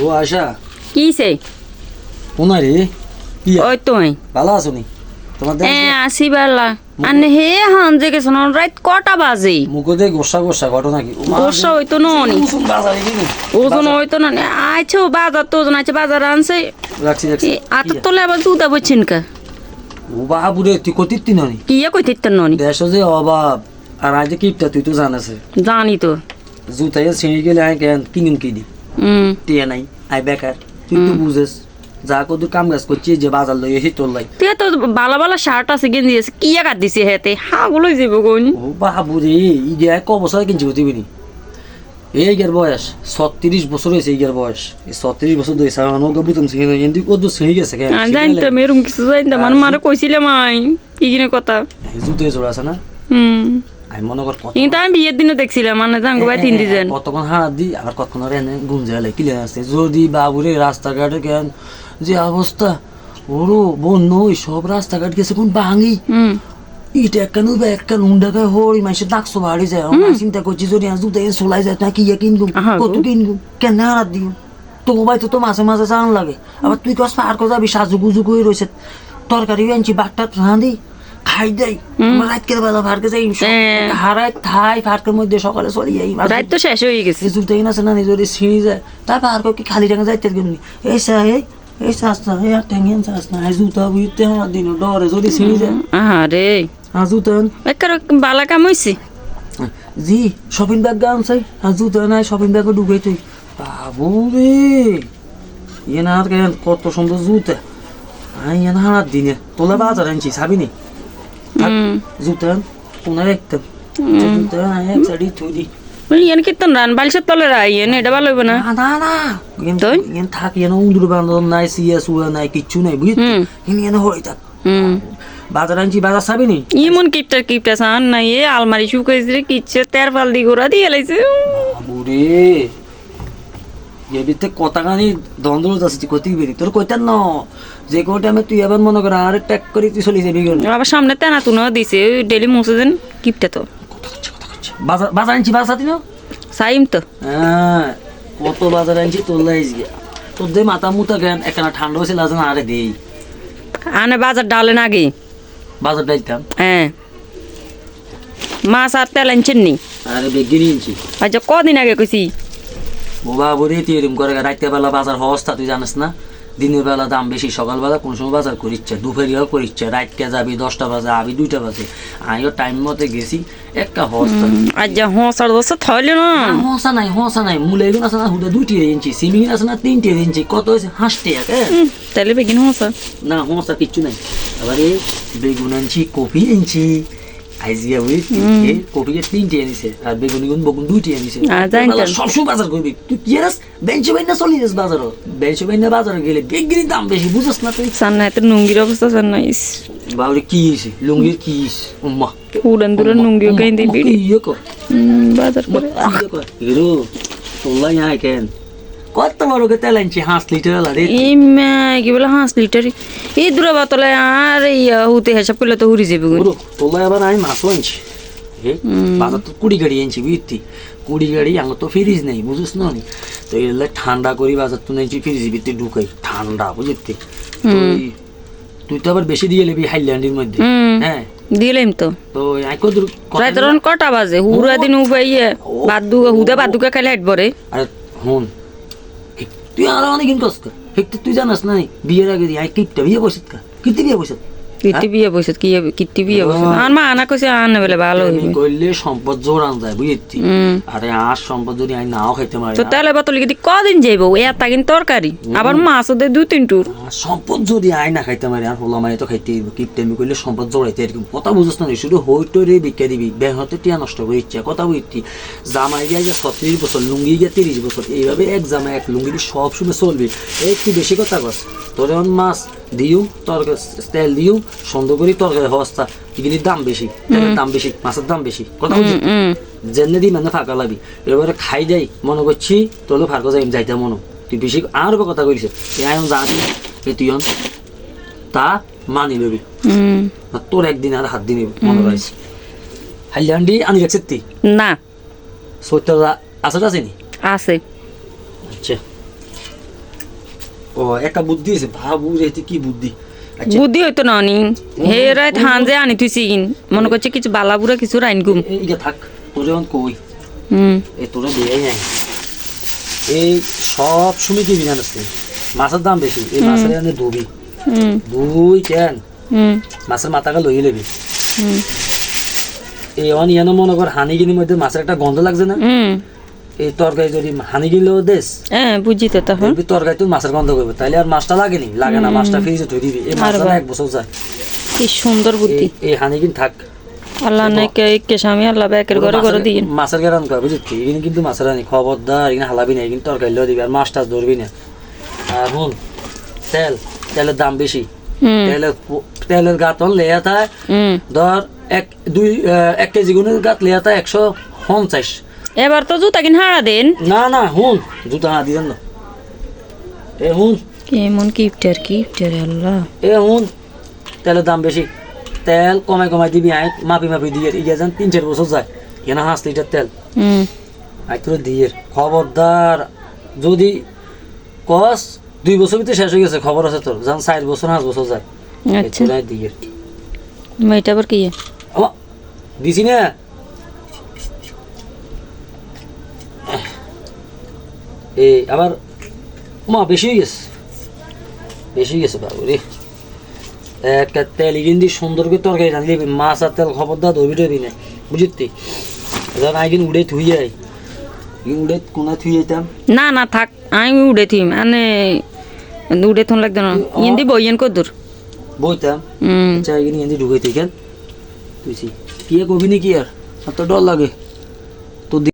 ও আশা কিছে ওনারে কি ওই তুই ভালো আছো নি তোমার দেখ আসি বেলা আনে হে হান যে গেছ রাত কটা বাজে মুখতে গোসা গোসা ঘটনা কি গোসা হইতো ননি মুসুম বাজারে গেলি ওজন হইতো না আইছো বাজার তো ওজন আছে বাজার আনছে রাখছি রাখছি আত তোলে আবার দুধা বচ্ছেন কা ও বাবুরে তুই কতিত্তি ননি কি কইতে ননি দেশ যে অভাব আর আজ কিপটা তুই তো জানাস জানি তো জুতাই ছিঁড়ে গেলে আয় কেন কিনুম কি দি টিয়া নাই আই বেকার তুই তো বুঝেস যা কত কাম কাজ করছি যে বাজার লই এসে তোর লাই তুই তো বালা বালা শার্ট আছে গেঞ্জি আছে কি কাট দিছে হেতে হাগুলো যাবো কোন ও বাবুরে ই যে এক বছর কিনছি হতিবিনি এই গের বয়স 36 বছর হয়েছে এই গের বয়স এই 36 বছর ধরে সারা নৌকা বুতম ছিঁড়ে না কিন্তু কত ছিঁড়ে গেছে কেন জানতাম এরকম কিছু জানতাম মানে মারে কইছিলাম আই কি কিনে কথা জুতো জোড়া আছে না আমি মনে কর কত কিন্তু আমি বিয়ের দিনে দেখছিলাম মানে জাঙ্গো ভাই তিন দিন কতক্ষণ হাত দি আবার কতক্ষণ রেনে গুঞ্জালে কিলে আসছে যদি বাবুরে রাস্তাঘাটে কেন যে অবস্থা ওরো বন্য ওই সব রাস্তাঘাট গেছে কোন ভাঙি ইটা একখান উবে একখান উন্ডাকে হই মাইসে ডাকছো বাড়ি যায় আমার চিন্তা করছি যদি আজ দুধ চলাই যায় না কি কিনবো কত কিনবো কেন হারাত দিও তো ভাই তো মাঝে মাঝে চান লাগে আবার তুই কস পার করে যাবি সাজু গুজু করে রয়েছে তরকারি আনছি বাটটা রাঁধি খাই দেয় রাতকের বেলা ফারকে যাই হারাই থাই ফারকের মধ্যে সকালে চলে যাই রাত তো শেষ হয়ে গেছে জুতাই না আছে না যদি ছিঁড়ি যায় তারপর আর কি খালি টাকা যাইতে গেলি এই এই শাস্তা এই আর টেঙ্গেন শাস্তা এই জুতা বুঝতে আমার দিন ডরে যদি ছিঁড়ি যায় আরে আর জুতা একার বালা কাম হইছে জি শপিং ব্যাগ গান চাই আর জুতা নাই শপিং ব্যাগে ঢুকাই তুই বাবু রে ইয়ে না আর কত সুন্দর জুতা আই এনে হারার দিনে তোলা বাজার আনছি সাবিনি জুতা কোনার একটা জুতা এক সাইডে থুই দি ইয়ান কীর্তন রান বালিশের তলে রাই এনে এটা ভালো হইব না না না কিন্তু ইয়ান থাকি এনে উন্দুর বান্ধব নাই সিয়া সুয়া নাই কিচ্ছু নাই বুঝলি এনে হই থাক বাজার আনছি বাজার সাবিনি ইমন কিপটা সান নাই এ আলমারি শুকাইছে কিচ্ছে তের ফাল দি গোরা দিয়ে লাইছে বাবুরে এবিতে কতখানি দ্বন্দ্ব আছে কতি বেরি তোর কইতার ন যে কোটা আমি তুই আবার মনে কর আর ট্যাক করে তুই চলে যাবি আবার সামনে তেনা তুনো দিছে ডেলি মুছে দেন কিপটা তো বাজার বাজার আনছি বাজার দিন সাইম তো হ্যাঁ কত বাজার আনছি তোর লাইস গিয়া তোর দে মাথা মুতা জ্ঞান একখানা ঠান্ডা হয়েছিল আজ না আরে দেই আনে বাজার ডালেন আগে বাজার ডাইতাম হ্যাঁ মাছ আর তেল আনছেন নি আরে বেগিনি আনছি আচ্ছা কদিন আগে কইছি ও বাবুরে তুই এরকম করে রাতের বেলা বাজার হস্তা তুই জানিস না দিনের বেলা দাম বেশি সকালবেলা কোন সময় বাজার করিচ্ছে দুপুরিয়াও করিচ্ছে রাতকে যাবি 10টা বাজে আবি 2টা বাজে আমিও টাইম মতে গেছি একটা হস্তা আচ্ছা হসার দশা থাইলে না হসা নাই মুলাইগুন আছে না হুদা 2টি ইঞ্চি সিমিং আছে না 3টি ইঞ্চি কত হয়েছে হাসতে তাহলে বেগিন হসা না হসা কিচ্ছু নাই আবারে বেগুন আনছি কপি আনছি আইজিয়া ওই কপি 3টি এনেছে আর বেগুন বগুন 2টি এনেছে সবসময় বাজার করবি তুই কি রাস বেঞ্চ বাইনা চলি যাস বাজারও বেঞ্চ বাইনা বাজারে গেলে বেগিনি দাম বেশি বুঝছ না তুই সান্না এত নুঙ্গির অবস্থা সান্নাইস বাবুরে কি হইছে লুঙ্গির কি হইছে উম্মা উড়ান দুরান নুঙ্গিও কাই দি বিড়ি ইয়ে কর বাজার করে হিরো তোলাই আয় কেন কত বড় কে তেল আনছি 5 লিটার আরে ইমা কি বলে 5 লিটার এই দূরা বাতলে আর ইয়া হুতে হিসাব করলে তো হুরি যাবে গুরু তোলাই আবার আমি মাছ আনছি বাজার তো 20 গাড়ি আনছি বুঝতি 20 গাড়ি আমার তো ফ্রিজ নেই বুঝছ না তো এলে ঠান্ডা করি বাজার তো নেই ফ্রিজ ভিতরে ঢুকাই ঠান্ডা বুঝতি তুই তো আবার বেশি দিয়ে লেবি হাইল্যান্ডের মধ্যে হ্যাঁ দিলাম তো তো আই কদর রাতরন কটা বাজে হুরা দিন উবাইয়ে বাদু হুদা বাদুকা খাইলে হাট পরে আরে হুন তুই আর অনেক দিন কষ্ট তুই জানাস না বিয়ের আগে আই কিপটা বিয়ে বসত কা কিতি বিয়ে বসত কিটি বিয়ে বসে কি কিটি বিয়ে বসে আর মা আনা কইছে আনে বলে ভালো হইবে কইলে সম্পদ জোরান যায় বুঝতি আরে আর সম্পদ যদি আই নাও খাইতে মারি তো তাহলে বাতলি কি কদিন যাইবো এত কিন তরকারি আবার মাছ দে 2-3 টুর সম্পদ যদি আই না খাইতে মারি আর হলো মাই তো খাইতে কিপতে আমি কইলে সম্পদ জোরাইতে এরকম কথা বুঝছ না শুধু হইতো রে বিক্কা দিবি ব্যাংক হতে টিয়া নষ্ট করে ইচ্ছা কথা বুঝতি জামাই গিয়া 36 বছর লুঙ্গি গিয়া 30 বছর এইভাবে এক জামাই এক লুঙ্গি সব সময় চলবে একটু বেশি কথা কস তোর মাছ দিও তরকারি তেল দিও সুন্দর করে তরকারি হস্তা এগুলির দাম বেশি তেলের দাম বেশি মাছের দাম বেশি কথা বুঝছি জেনে দি মানে ফাঁকা লাগবি এবারে খাই যাই মনে করছি তোলে ফাঁকা যাই যাইতে মনো তুই বেশি আর কথা কইছে আয়ন জানি তুই তা মানি লবি তোর একদিন আর হাত দিন মনে রাখিস হাইল্যান্ডি আনি রাখছি তুই না সত্যি আছে নি আছে আচ্ছা ও একটা বুদ্ধি আছে ভাবু রে এতে কি বুদ্ধি আচ্ছা বুদ্ধি হইতো না নি হে রাত হান যে আনি তুইছি মনে করছে কিছু বালাবুরা কিছু রাইন গুম এইটা থাক তোর যখন কই এই তোরা দিয়ে নাই এই সব সময় কি বিধান আছে মাছের দাম বেশি এই মাছের এনে ধুবি দুই কেন মাছের মাথাকে লইয়ে নেবি এই অনিয়ান মনে কর হানিগিনির মধ্যে মাছের একটা গন্ধ লাগছে না এই তরকারি যদি হানি গিলেও দেশ হ্যাঁ বুঝি তো তখন তরকারি তুই মাছের গন্ধ করবে তাইলে আর মাছটা লাগেনি লাগে না মাছটা ফ্রিজে ধুই দিবি এই মাছটা 1 বছর যায় কি সুন্দর বুদ্ধি এই হানিগিন থাক আল্লাহ নাকি কে স্বামী আল্লাহ বেকের ঘরে ঘরে দিন মাছের গেরান কয় বুঝলি এখানে কিন্তু মাছের রানি খবরদার এখানে হালাবি না কিন্তু তরকারি লই দিবি আর মাছ টাছ ধরবি না আর হুন তেলের দাম বেশি তেলের গাত লেয়া থাকে ধর 1 কেজি গুণের গাত লেয়া থাকে 150 এবার তো জুতা কিন হারা দেন না হুন জুতা হারা দিবেন না এ হুন কেমন কিপটার আল্লাহ এ হুন তেলের দাম বেশি তেল কমাই দিবি আয় মাপি দিয়ে ইয়ে যান 3-4 বছর যায় কেন 5 লিটার তেল আয় তোর দিয়ে খবরদার যদি কস 2 বছর ভিতরে শেষ হয়ে গেছে খবর আছে তোর যান 4 বছর 5 বছর যায় আচ্ছা দিয়ে মেয়েটা আবার কি দিছি না এই আবার বেশি হয়ে গেছে বাবু রে একটা তেল ইগিন সুন্দর করে তরকারি রাঁধলি মাছ আর তেল খবরদার ধরবি টবি না বুঝতি আইগিন উড়ে থুই যাই উড়ে কোনা থুই যেতাম না থাক আমি উড়ে থিম মানে উড়ে থন লাগতো না ইন্দি বইয়েন কদুর বইতাম আচ্ছা এগিয়ে ঢুকাই থেকে তুই কি কবি নাকি আর তো ডর লাগে